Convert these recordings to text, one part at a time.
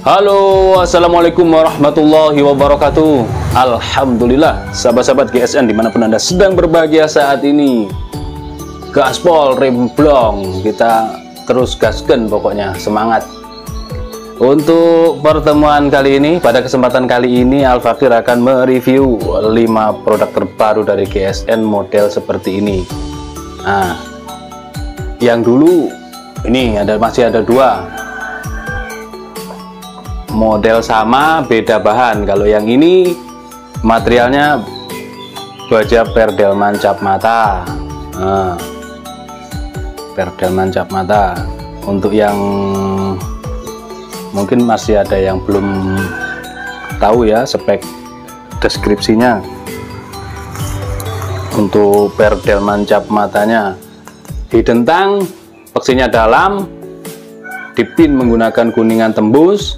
Halo, assalamualaikum warahmatullahi wabarakatuh. Alhamdulillah, sahabat-sahabat GSN dimanapun Anda sedang berbahagia saat ini. Gaspol remblong, kita terus gasken pokoknya, semangat. Untuk pertemuan kali ini, pada kesempatan kali ini Al-Fakir akan mereview 5 produk terbaru dari GSN model seperti ini. Nah, yang dulu ini masih ada 2 model sama beda bahan. Kalau yang ini materialnya baja perdelman cap mata, perdelman cap mata. Untuk yang mungkin masih ada yang belum tahu ya spek deskripsinya, untuk perdelman cap matanya hidden tang, peksinya dalam, dipin menggunakan kuningan tembus,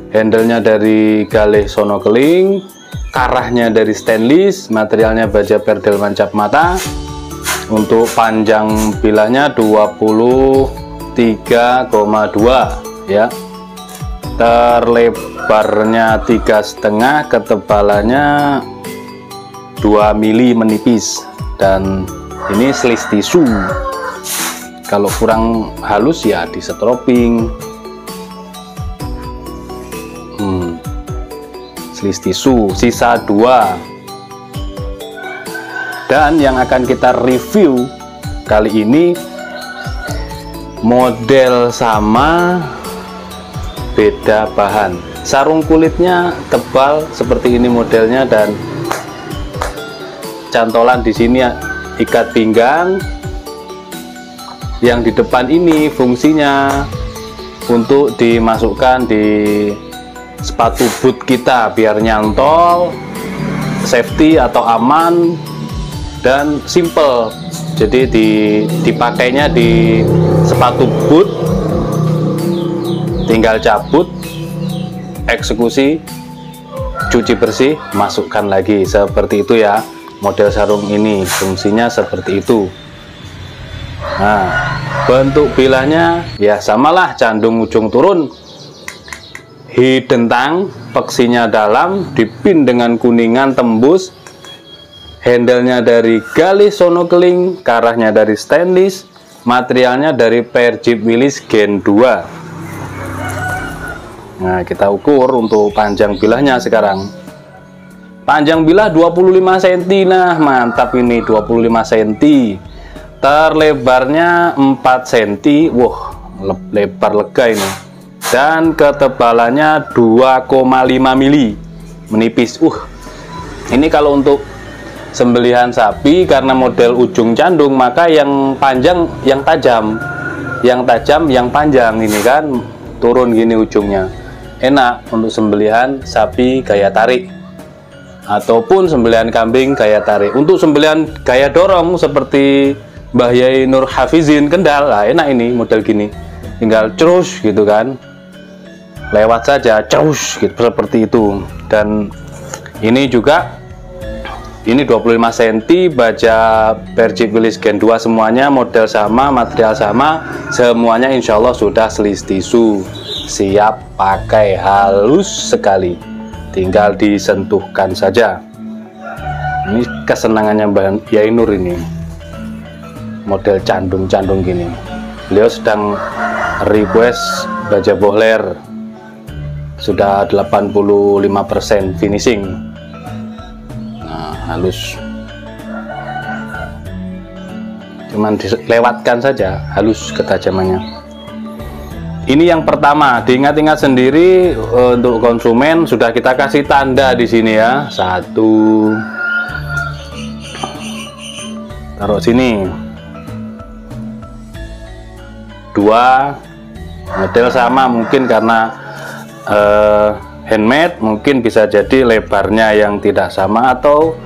handle-nya dari galih sono keling, karahnya dari stainless, materialnya baja perdelman cap mata. Untuk panjang bilahnya 23,2 ya, terlebarnya 3,5, ketebalannya 2 mili menipis, dan ini sleeve tisu. Kalau kurang halus ya di setroping. Sleeve tisu sisa 2. Dan yang akan kita review kali ini model sama beda bahan. Sarung kulitnya tebal seperti ini modelnya, dan cantolan di sini ikat pinggang. Yang di depan ini fungsinya untuk dimasukkan di sepatu boot kita biar nyantol, safety atau aman dan simple. Jadi dipakainya di sepatu boot, tinggal cabut, eksekusi, cuci bersih, masukkan lagi, seperti itu ya. Model sarung ini fungsinya seperti itu. Nah, bentuk bilahnya ya samalah, candung ujung turun, hidden tang, peksinya dalam, dipin dengan kuningan tembus, handle-nya dari galih sono keling, karahnya dari stainless, materialnya dari Perjip Willis Gen 2. Nah, kita ukur untuk panjang bilahnya sekarang. Panjang bilah 25 cm. Nah, mantap ini 25 cm. Terlebarnya 4 cm. Wah, lebar lega ini. Dan ketebalannya 2,5 mili menipis. Ini kalau untuk sembelihan sapi, karena model ujung candung, maka yang panjang yang tajam, yang panjang ini kan turun gini ujungnya. Enak untuk sembelihan sapi gaya tarik ataupun sembelihan kambing gaya tarik. Untuk sembelihan gaya dorong seperti Mbah Yai Nur Hafizin Kendal, lah enak ini model gini, tinggal cerus gitu kan, lewat saja cerus gitu, seperti itu. Dan ini juga ini 25 cm, baja Perjip Willis Gen 2, semuanya model sama, material sama, semuanya insya Allah sudah sleeve tisu, siap pakai, halus sekali, tinggal disentuhkan saja. Ini kesenangannya Mbah Yai Nur ini, model candung-candung gini. Beliau sedang request baja bohler, sudah 85% finishing. Nah, halus, cuman dilewatkan saja, halus ketajamannya. Ini yang pertama, diingat-ingat sendiri untuk konsumen, sudah kita kasih tanda di sini ya. 1, taruh sini. 2, model sama, mungkin karena handmade, mungkin bisa jadi lebarnya yang tidak sama atau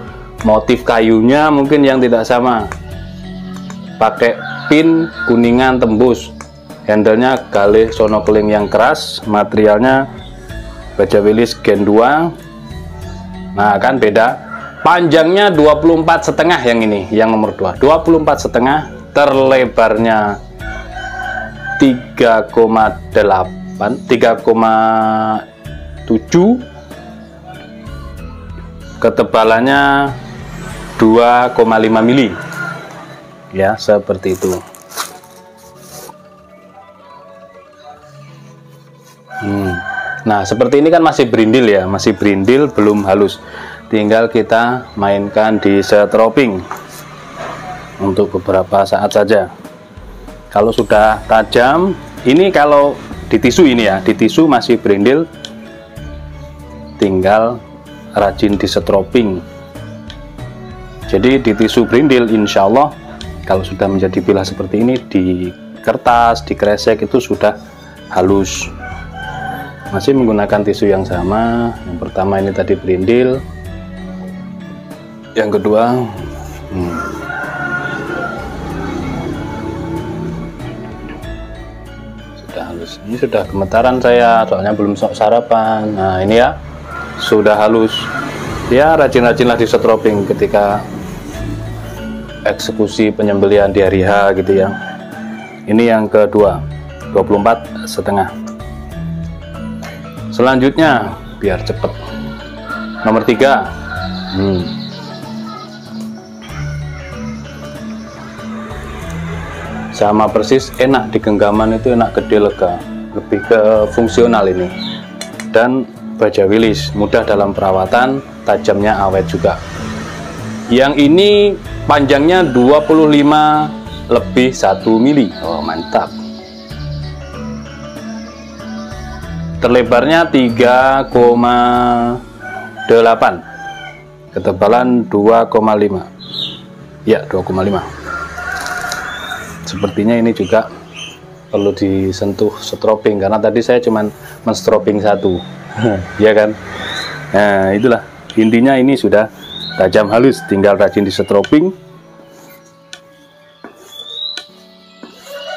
motif kayunya mungkin yang tidak sama. Pakai pin kuningan tembus, handle-nya galih sono keling yang keras, materialnya baja Willis Gen 2. Nah, kan beda. Panjangnya 24,5 yang ini, yang nomor 2 24,5, terlebarnya 3,8 3,7, ketebalannya 2,5 mili ya, seperti itu. Nah, seperti ini kan masih berindil ya, masih berindil, belum halus. Tinggal kita mainkan di setroping untuk beberapa saat saja. Kalau sudah tajam, ini kalau di tisu ini ya, di tisu masih berindil, tinggal rajin di setroping. Jadi di tisu berindil, insya Allah kalau sudah menjadi bilah seperti ini, di kertas, di kresek itu sudah halus. Masih menggunakan tisu yang sama. Yang pertama ini tadi berindil, yang kedua sudah halus. Ini sudah gemetaran saya, soalnya belum sarapan. Nah ini ya, sudah halus ya. Rajin-rajinlah di setroping ketika eksekusi penyembelihan di hari H gitu ya. Ini yang kedua, 24,5. Selanjutnya biar cepet, nomor 3. Sama persis, enak di genggaman itu, enak gede, lega, lebih ke fungsional ini. Dan baja wilis, mudah dalam perawatan, tajamnya awet juga. Yang ini panjangnya 25 lebih 1 mili. Oh mantap. Terlebarnya 3,8, ketebalan 2,5 ya, 2,5. Sepertinya ini juga perlu disentuh setroping, karena tadi saya cuman menstroping satu ya kan. Nah itulah intinya, ini sudah tajam halus, tinggal rajin di setroping,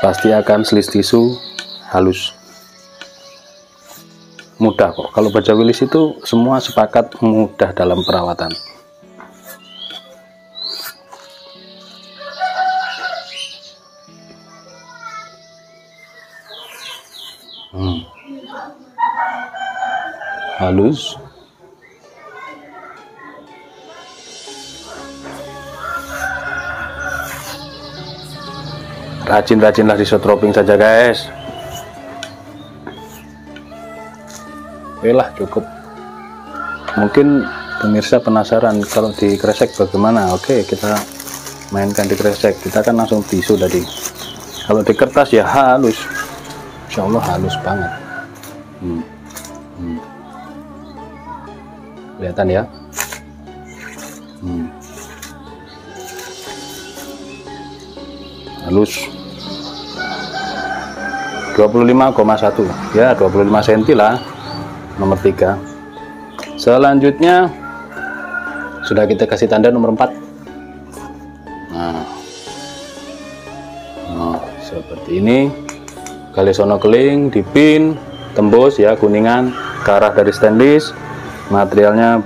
pasti akan selis tisu halus. Mudah kok, kalau baja wilis itu semua sepakat mudah dalam perawatan. Halus. Rajin-rajinlah di setroping saja guys. Oke lah, cukup. Mungkin pemirsa penasaran kalau di kresek bagaimana. Oke, kita mainkan di kresek. Kita kan langsung tisu tadi. Kalau di kertas ya halus, insya Allah halus banget. Kelihatan ya. 25,1 ya, 25 cm lah, nomor 3. Selanjutnya sudah kita kasih tanda nomor 4. Nah, seperti ini, kali sono keling, dipin, tembus ya, kuningan ke arah dari stainless. Materialnya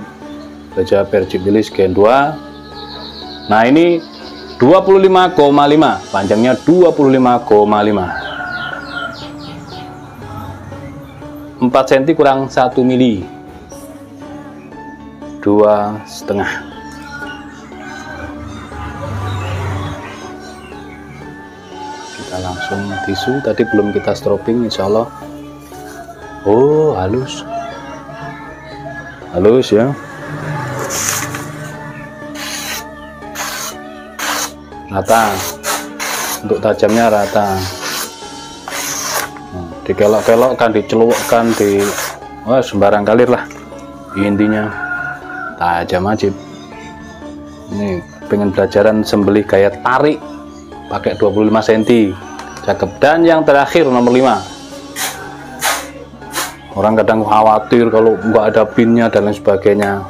baja Persib Wilis Gen 2. Nah ini 25,5, panjangnya 25,5, 4 cm kurang 1 mili, 2,5. Kita langsung tisu, tadi belum kita stropping, insya Allah. Oh halus, halus ya. Rata, untuk tajamnya rata. Dikelok-kelokkan, dicelupkan, sembarang kalir lah. Intinya tajam aja. Ini pengen belajaran sembelih gaya tarik pakai 25 cm, cakep. Dan yang terakhir nomor 5. Orang kadang khawatir kalau nggak ada pinnya dan lain sebagainya,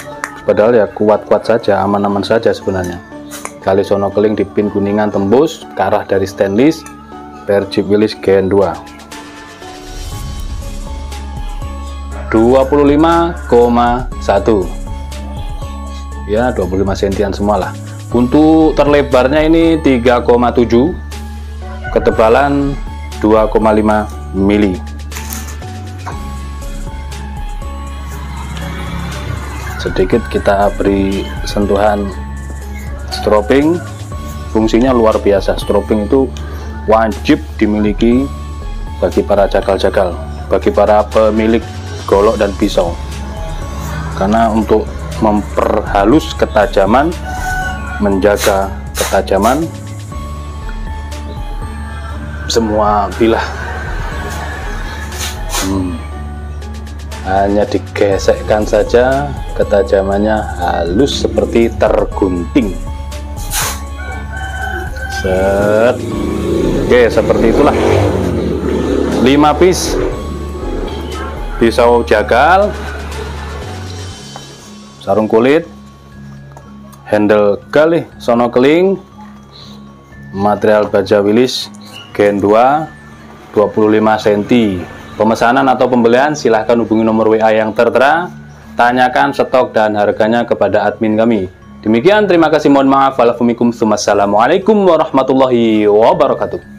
padahal ya kuat-kuat saja, aman-aman saja sebenarnya. Kali sono keling, dipin, kuningan, tembus ke arah dari stainless, Persib Wilis Gen 2. 25,1 ya, 25 cm semua lah. Untuk terlebarnya ini 3,7, ketebalan 2,5 mili. sedikit kita beri sentuhan stropping. Fungsinya luar biasa. Stropping itu wajib dimiliki bagi para jagal-jagal, bagi para pemilik golok dan pisau, karena untuk memperhalus ketajaman, menjaga ketajaman semua bilah. Hanya digesekkan saja, ketajamannya halus seperti tergunting. Set. Oke, seperti itulah 5 piece pisau jagal, sarung kulit, handle galih sono keling, material baja Willys Gen 2 25 cm. Pemesanan atau pembelian silahkan hubungi nomor WA yang tertera, tanyakan stok dan harganya kepada admin kami. Demikian, terima kasih, mohon maaf. Wassalamualaikum warahmatullahi wabarakatuh.